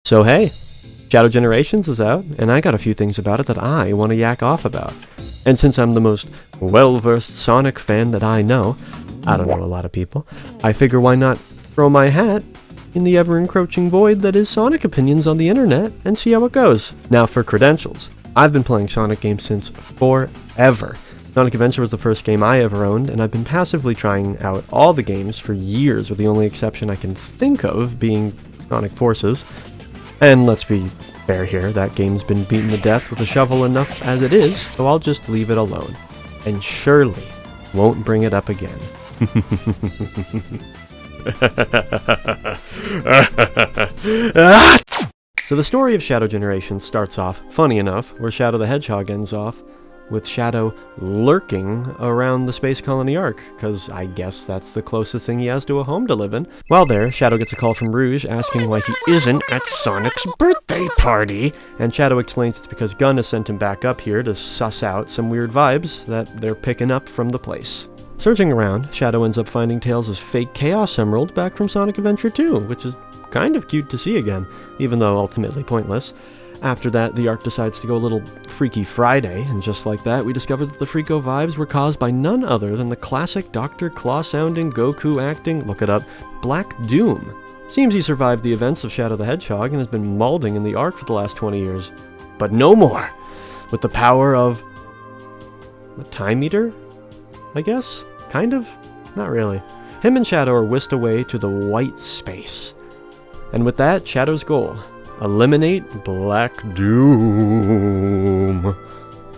So hey, Shadow Generations is out, and I got a few things about it that I want to yak off about. And since I'm the most well-versed Sonic fan that I know a lot of people, I figure why not throw my hat in the ever-encroaching void that is Sonic opinions on the internet and see how it goes. Now for credentials. I've been playing Sonic games since forever. Sonic Adventure was the first game I ever owned, and I've been passively trying out all the games for years, with the only exception I can think of being Sonic Forces. And let's be fair here, that game's been beaten to death with a shovel enough as it is, so I'll just leave it alone. And surely won't bring it up again. So the story of Shadow Generation starts off, funny enough, where Shadow the Hedgehog ends off, with Shadow lurking around the space colony Ark, because I guess that's the closest thing he has to a home to live in. While there, Shadow gets a call from Rouge asking why he isn't at Sonic's birthday party, and Shadow explains it's because Gunn has sent him back up here to suss out some weird vibes that they're picking up from the place. Searching around, Shadow ends up finding Tails' fake Chaos Emerald back from Sonic Adventure 2, which is kind of cute to see again, even though ultimately pointless. After that, the Ark decides to go a little Freaky Friday, and just like that, we discover that the Freako vibes were caused by none other than the classic Dr. Claw-sounding, Goku-acting, look it up, Black Doom. Seems he survived the events of Shadow the Hedgehog and has been mauling in the Ark for the last 20 years. But no more! With the power of a Time Eater? I guess? Kind of? Not really. Him and Shadow are whisked away to the white space. And with that, Shadow's goal: eliminate Black Doom.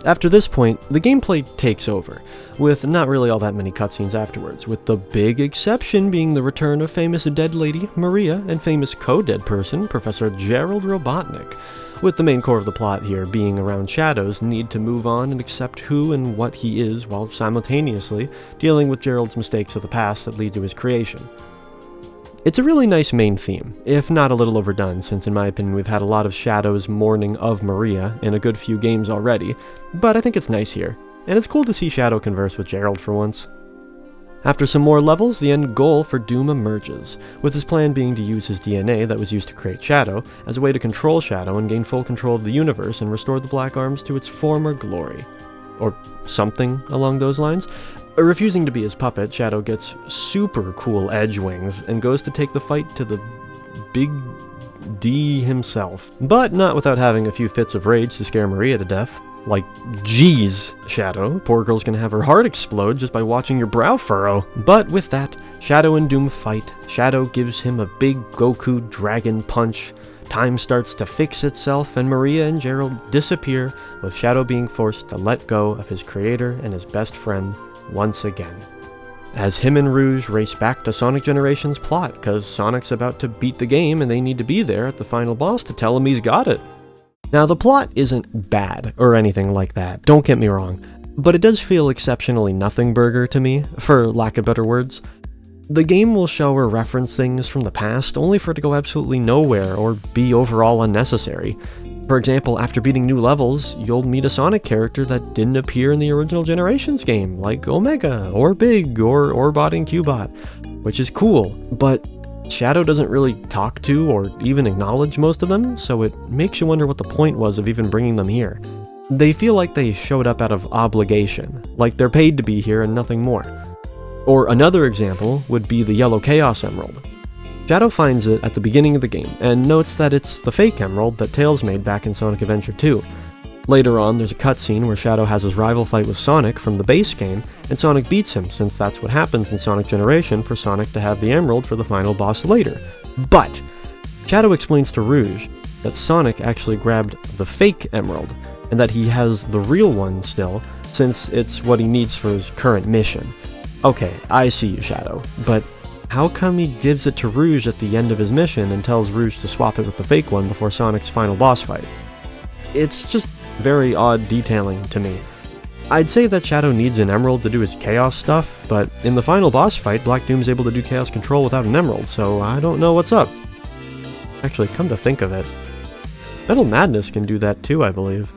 After this point, the gameplay takes over, with not really all that many cutscenes afterwards, with the big exception being the return of famous dead lady Maria and famous co-dead person Professor Gerald Robotnik, with the main core of the plot here being around Shadow's need to move on and accept who and what he is while simultaneously dealing with Gerald's mistakes of the past that lead to his creation. It's a really nice main theme, if not a little overdone, since in my opinion we've had a lot of Shadow's mourning of Maria in a good few games already, but I think it's nice here, and it's cool to see Shadow converse with Gerald for once. After some more levels, the end goal for Doom emerges, with his plan being to use his DNA that was used to create Shadow as a way to control Shadow and gain full control of the universe and restore the Black Arms to its former glory. Or something along those lines. Refusing to be his puppet, Shadow gets super cool edge wings and goes to take the fight to the Big D himself. But not without having a few fits of rage to scare Maria to death. Like, geez, Shadow, poor girl's gonna have her heart explode just by watching your brow furrow. But with that, Shadow and Doom fight. Shadow gives him a big Goku dragon punch. Time starts to fix itself, and Maria and Gerald disappear, with Shadow being forced to let go of his creator and his best friend once again. As him and Rouge race back to Sonic Generations' plot, cause Sonic's about to beat the game and they need to be there at the final boss to tell him he's got it. Now the plot isn't bad, or anything like that, don't get me wrong, but it does feel exceptionally nothing burger to me, for lack of better words. The game will show or reference things from the past, only for it to go absolutely nowhere or be overall unnecessary. For example, after beating new levels, you'll meet a Sonic character that didn't appear in the original Generations game, like Omega, or Big, or Orbot and Cubot, which is cool, but Shadow doesn't really talk to or even acknowledge most of them, so it makes you wonder what the point was of even bringing them here. They feel like they showed up out of obligation, like they're paid to be here and nothing more. Or another example would be the Yellow Chaos Emerald. Shadow finds it at the beginning of the game, and notes that it's the fake emerald that Tails made back in Sonic Adventure 2. Later on, there's a cutscene where Shadow has his rival fight with Sonic from the base game, and Sonic beats him, since that's what happens in Sonic Generation for Sonic to have the emerald for the final boss later. But Shadow explains to Rouge that Sonic actually grabbed the fake emerald, and that he has the real one still, since it's what he needs for his current mission. Okay, I see you, Shadow, but how come he gives it to Rouge at the end of his mission and tells Rouge to swap it with the fake one before Sonic's final boss fight? It's just very odd detailing to me. I'd say that Shadow needs an emerald to do his chaos stuff, but in the final boss fight, Black Doom's able to do chaos control without an emerald, so I don't know what's up. Actually, come to think of it, Metal Madness can do that too, I believe.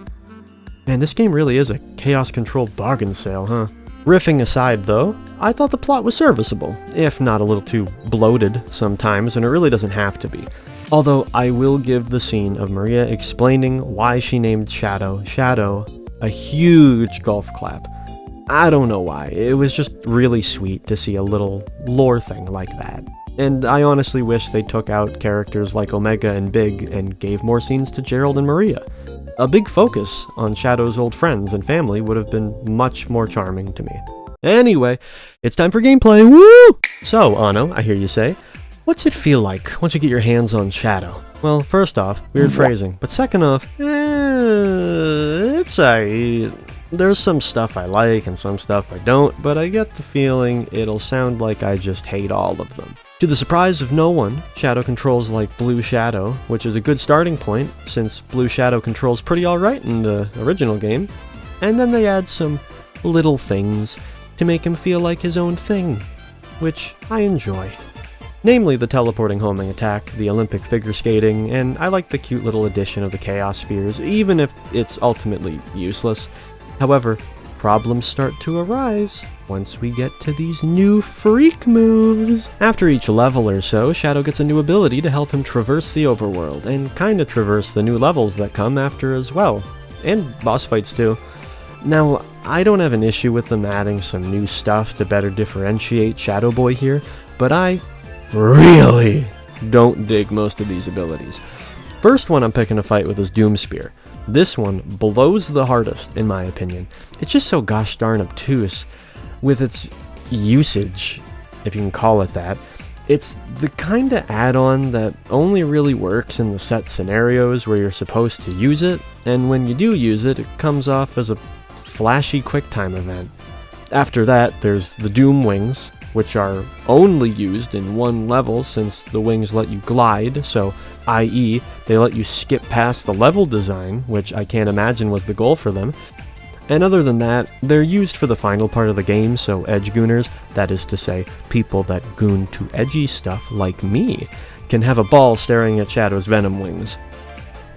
Man, this game really is a chaos control bargain sale, huh? Riffing aside, though, I thought the plot was serviceable, if not a little too bloated sometimes, and it really doesn't have to be. Although I will give the scene of Maria explaining why she named Shadow a huge golf clap. I don't know why, it was just really sweet to see a little lore thing like that. And I honestly wish they took out characters like Omega and Big and gave more scenes to Gerald and Maria. A big focus on Shadow's old friends and family would have been much more charming to me. Anyway, it's time for gameplay, woo! So, Anno, I hear you say, what's it feel like once you get your hands on Shadow? Well, first off, weird phrasing, but second off, it's there's some stuff I like and some stuff I don't, but I get the feeling it'll sound like I just hate all of them. To the surprise of no one, Shadow controls like Blue Shadow, which is a good starting point, since Blue Shadow controls pretty alright in the original game, and then they add some little things to make him feel like his own thing, which I enjoy. Namely the teleporting homing attack, the Olympic figure skating, and I like the cute little addition of the Chaos Spheres, even if it's ultimately useless. However, problems start to arise once we get to these new freak moves. After each level or so, Shadow gets a new ability to help him traverse the overworld, and kinda traverse the new levels that come after as well. And boss fights too. Now, I don't have an issue with them adding some new stuff to better differentiate Shadow Boy here, but I really don't dig most of these abilities. First one I'm picking a fight with is Doom Spear. This one blows the hardest, in my opinion. It's just so gosh darn obtuse with its usage, if you can call it that. It's the kind of add-on that only really works in the set scenarios where you're supposed to use it, and when you do use it, it comes off as a flashy QuickTime event. After that, there's the Doom Wings, which are only used in one level since the wings let you glide, so i.e. they let you skip past the level design, which I can't imagine was the goal for them. And other than that, they're used for the final part of the game, so edge gooners, that is to say, people that goon to edgy stuff like me, can have a ball staring at Shadow's venom wings.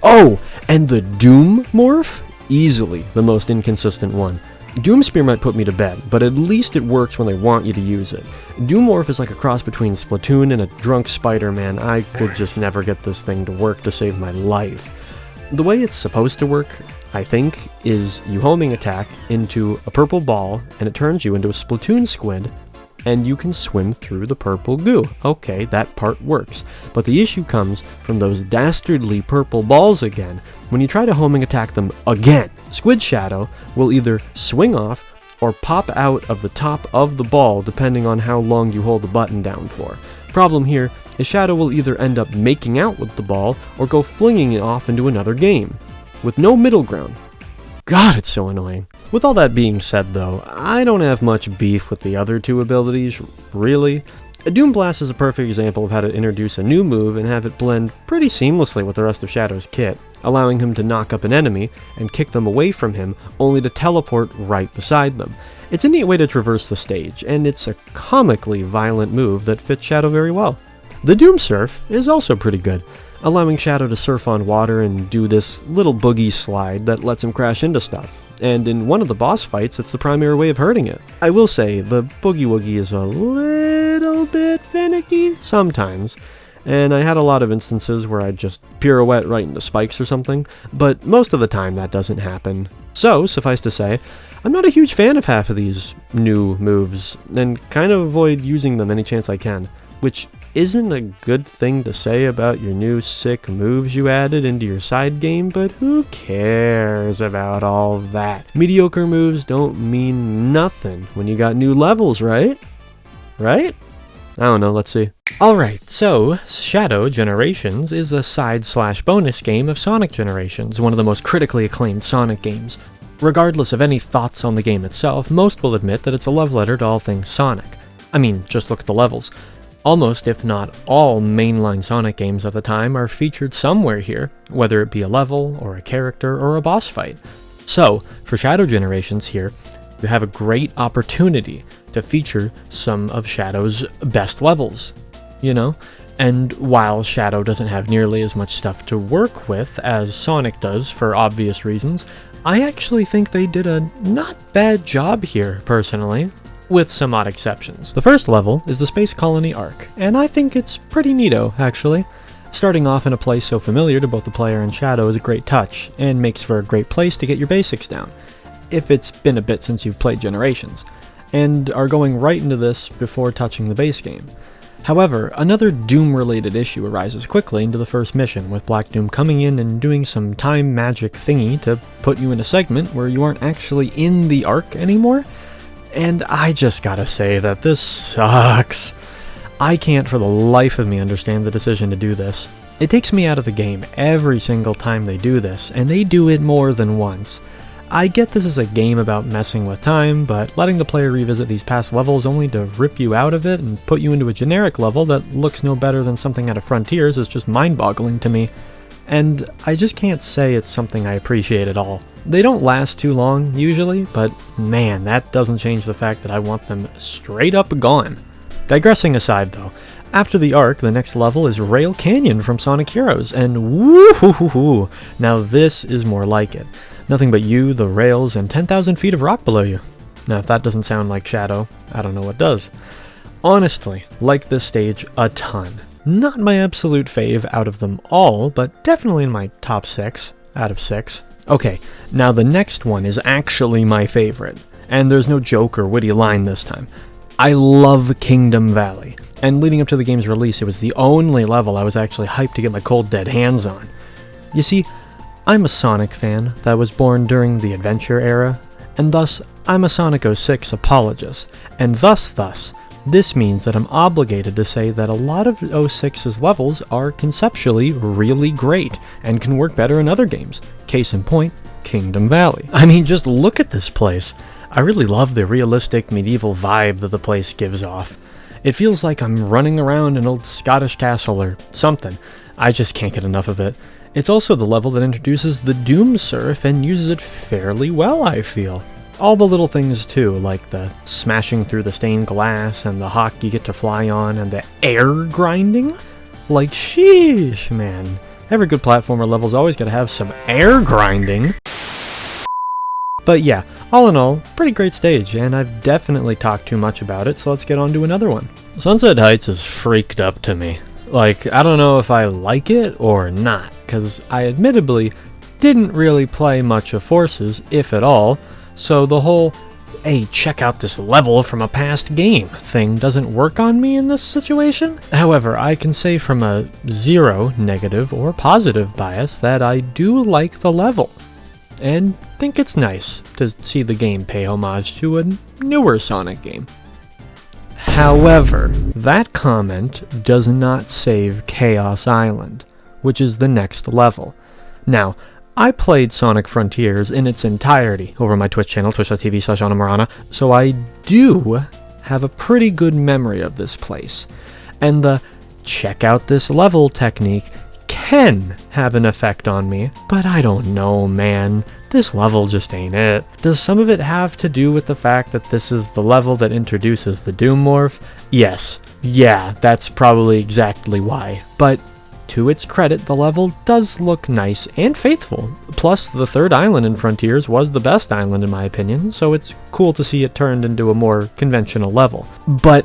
Oh, and the Doom Morph? Easily the most inconsistent one. Doom Spear might put me to bed, but at least it works when they want you to use it. Doom Morph is like a cross between Splatoon and a drunk Spider-Man. I could just never get this thing to work to save my life. The way it's supposed to work, I think, is you homing attack into a purple ball, and it turns you into a Splatoon squid, and you can swim through the purple goo. Okay, that part works. But the issue comes from those dastardly purple balls again. When you try to homing attack them again, Squid Shadow will either swing off or pop out of the top of the ball depending on how long you hold the button down for. Problem here is Shadow will either end up making out with the ball or go flinging it off into another game, with no middle ground. God, it's so annoying. With all that being said though, I don't have much beef with the other two abilities, really. Doom Blast is a perfect example of how to introduce a new move and have it blend pretty seamlessly with the rest of Shadow's kit, allowing him to knock up an enemy and kick them away from him, only to teleport right beside them. It's a neat way to traverse the stage, and it's a comically violent move that fits Shadow very well. The Doom Surf is also pretty good, allowing Shadow to surf on water and do this little boogie slide that lets him crash into stuff. And in one of the boss fights, it's the primary way of hurting it. I will say, the Boogie Woogie is a little bit finicky sometimes, and I had a lot of instances where I'd just pirouette right into spikes or something, but most of the time that doesn't happen. So, suffice to say, I'm not a huge fan of half of these new moves, and kind of avoid using them any chance I can, which isn't a good thing to say about your new sick moves you added into your side game, but who cares about all that? Mediocre moves don't mean nothing when you got new levels, right? Right? I don't know, let's see. Alright, so Shadow Generations is a side/bonus game of Sonic Generations, one of the most critically acclaimed Sonic games. Regardless of any thoughts on the game itself, most will admit that it's a love letter to all things Sonic. I mean, just look at the levels. Almost, if not all, mainline Sonic games at the time are featured somewhere here, whether it be a level, or a character, or a boss fight. So, for Shadow Generations here, you have a great opportunity to feature some of Shadow's best levels, you know? And while Shadow doesn't have nearly as much stuff to work with as Sonic does for obvious reasons, I actually think they did a not bad job here, personally, with some odd exceptions. The first level is the Space Colony Arc, and I think it's pretty neato, actually. Starting off in a place so familiar to both the player and Shadow is a great touch, and makes for a great place to get your basics down, if it's been a bit since you've played Generations, and are going right into this before touching the base game. However, another Doom-related issue arises quickly into the first mission, with Black Doom coming in and doing some time magic thingy to put you in a segment where you aren't actually in the arc anymore, and I just gotta say that this sucks. I can't for the life of me understand the decision to do this. It takes me out of the game every single time they do this, and they do it more than once. I get this is a game about messing with time, but letting the player revisit these past levels only to rip you out of it and put you into a generic level that looks no better than something out of Frontiers is just mind-boggling to me. And I just can't say it's something I appreciate at all. They don't last too long, usually, but man, that doesn't change the fact that I want them straight up gone. Digressing aside though, after the arc, the next level is Rail Canyon from Sonic Heroes, and woo-hoo-hoo-hoo, now this is more like it. Nothing but you, the rails, and 10,000 feet of rock below you. Now if that doesn't sound like Shadow, I don't know what does. Honestly, like this stage a ton. Not my absolute fave out of them all, but definitely in my top 6 out of 6. Okay, now the next one is actually my favorite, and there's no joke or witty line this time. I love Kingdom Valley, and leading up to the game's release, it was the only level I was actually hyped to get my cold dead hands on. You see, I'm a Sonic fan that was born during the Adventure era, and thus I'm a Sonic 06 apologist, and thus, this means that I'm obligated to say that a lot of 06's levels are conceptually really great, and can work better in other games. Case in point, Kingdom Valley. I mean, just look at this place. I really love the realistic medieval vibe that the place gives off. It feels like I'm running around an old Scottish castle or something. I just can't get enough of it. It's also the level that introduces the Doom Surf and uses it fairly well, I feel. All the little things too, like the smashing through the stained glass and the hawk you get to fly on and the air grinding. Like sheesh, man. Every good platformer level's always gotta have some air grinding. But yeah, all in all, pretty great stage, and I've definitely talked too much about it, so let's get on to another one. Sunset Heights is freaked up to me. Like, I don't know if I like it or not, because I admittedly didn't really play much of Forces, if at all, so the whole, hey, check out this level from a past game thing doesn't work on me in this situation. However, I can say from a zero negative or positive bias that I do like the level, and think it's nice to see the game pay homage to a newer Sonic game. However, that comment does not save Chaos Island, which is the next level. Now, I played Sonic Frontiers in its entirety over my Twitch channel, twitch.tv/AnnoMorana, so I do have a pretty good memory of this place. And the check out this level technique can have an effect on me, but I don't know, man. This level just ain't it. Does some of it have to do with the fact that this is the level that introduces the Doom Morph? Yes. Yeah, that's probably exactly why. But to its credit, the level does look nice and faithful. Plus, the third island in Frontiers was the best island in my opinion, so it's cool to see it turned into a more conventional level. But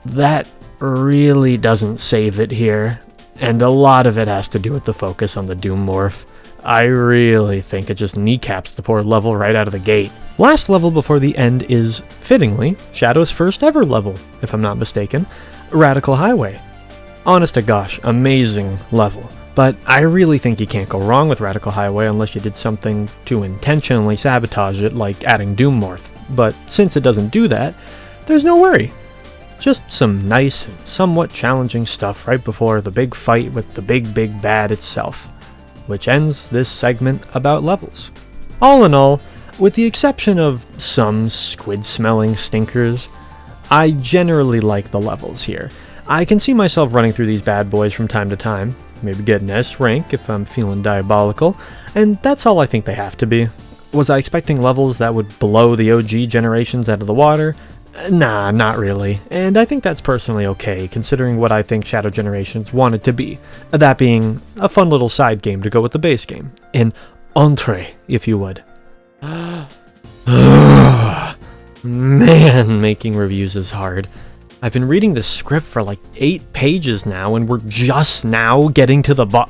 that really doesn't save it here, and a lot of it has to do with the focus on the Doom Morph. I really think it just kneecaps the poor level right out of the gate. Last level before the end is, fittingly, Shadow's first ever level, if I'm not mistaken, Radical Highway. Honest to gosh, amazing level. But I really think you can't go wrong with Radical Highway unless you did something to intentionally sabotage it, like adding Doom Morph. But since it doesn't do that, there's no worry. Just some nice and somewhat challenging stuff right before the big fight with the big bad itself, which ends this segment about levels. All in all, with the exception of some squid-smelling stinkers, I generally like the levels here. I can see myself running through these bad boys from time to time, maybe get an S rank if I'm feeling diabolical, and that's all I think they have to be. Was I expecting levels that would blow the OG generations out of the water? Nah, not really, and I think that's personally okay, considering what I think Shadow Generations wanted to be, that being a fun little side game to go with the base game. An entree, if you would. Man, making reviews is hard. I've been reading this script for like 8 pages now, and we're just now getting to the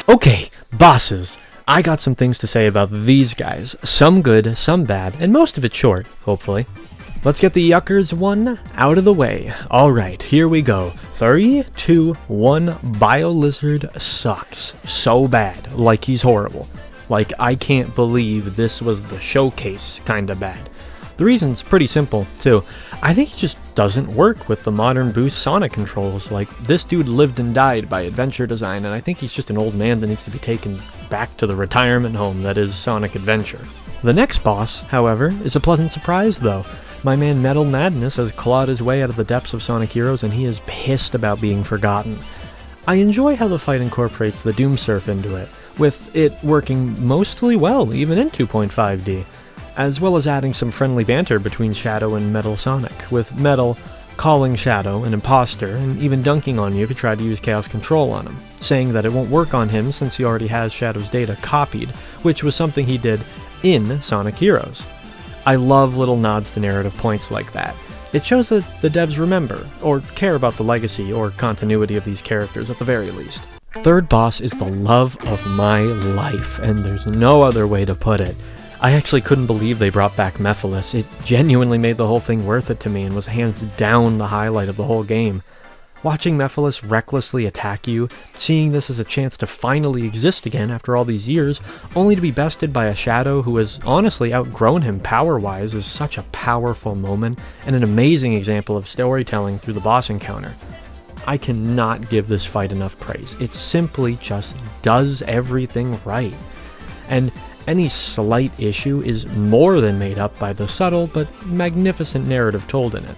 Okay, bosses. I got some things to say about these guys. Some good, some bad, and most of it short, hopefully. Let's get the yuckers one out of the way. Alright, here we go. 3, 2, 1. BioLizard sucks. So bad. Like he's horrible. Like, I can't believe this was the showcase kinda bad. The reason's pretty simple, too. I think he just doesn't work with the modern Boost Sonic controls. Like, this dude lived and died by adventure design, and I think he's just an old man that needs to be taken back to the retirement home that is Sonic Adventure. The next boss, however, is a pleasant surprise, though. My man Metal Madness has clawed his way out of the depths of Sonic Heroes, and he is pissed about being forgotten. I enjoy how the fight incorporates the Doom Surf into it, with it working mostly well, even in 2.5D. As well as adding some friendly banter between Shadow and Metal Sonic, with Metal calling Shadow an imposter and even dunking on you if you try to use Chaos Control on him, saying that it won't work on him since he already has Shadow's data copied, which was something he did in Sonic Heroes. I love little nods to narrative points like that. It shows that the devs remember, or care about the legacy or continuity of these characters at the very least. Third boss is the love of my life, and there's no other way to put it. I actually couldn't believe they brought back Mephiles. It genuinely made the whole thing worth it to me and was hands down the highlight of the whole game. Watching Mephiles recklessly attack you, seeing this as a chance to finally exist again after all these years, only to be bested by a Shadow who has honestly outgrown him power-wise, is such a powerful moment and an amazing example of storytelling through the boss encounter. I cannot give this fight enough praise. It simply just does everything right. And any slight issue is more than made up by the subtle but magnificent narrative told in it.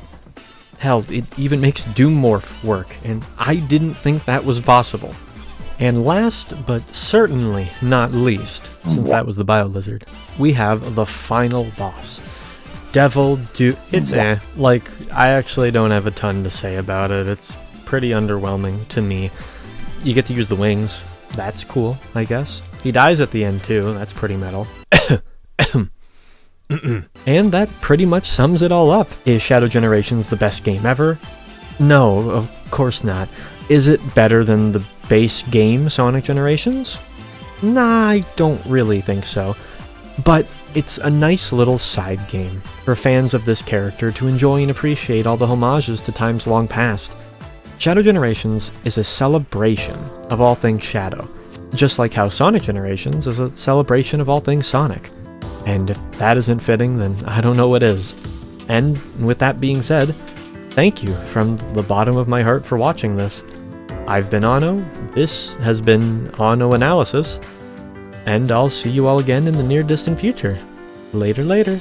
Hell, it even makes Doommorph work, and I didn't think that was possible. And last, but certainly not least, since that was the BioLizard, we have the final boss. It's like, I actually don't have a ton to say about it. It's pretty underwhelming to me. You get to use the wings. That's cool, I guess. He dies at the end too, that's pretty metal. And that pretty much sums it all up. Is Shadow Generations the best game ever? No, of course not. Is it better than the base game Sonic Generations? Nah, I don't really think so. But it's a nice little side game for fans of this character to enjoy and appreciate all the homages to times long past. Shadow Generations is a celebration of all things Shadow, just like how Sonic Generations is a celebration of all things Sonic. And if that isn't fitting, then I don't know what is. And with that being said, thank you from the bottom of my heart for watching this. I've been Anno, this has been Anno Analysis, and I'll see you all again in the near distant future. Later.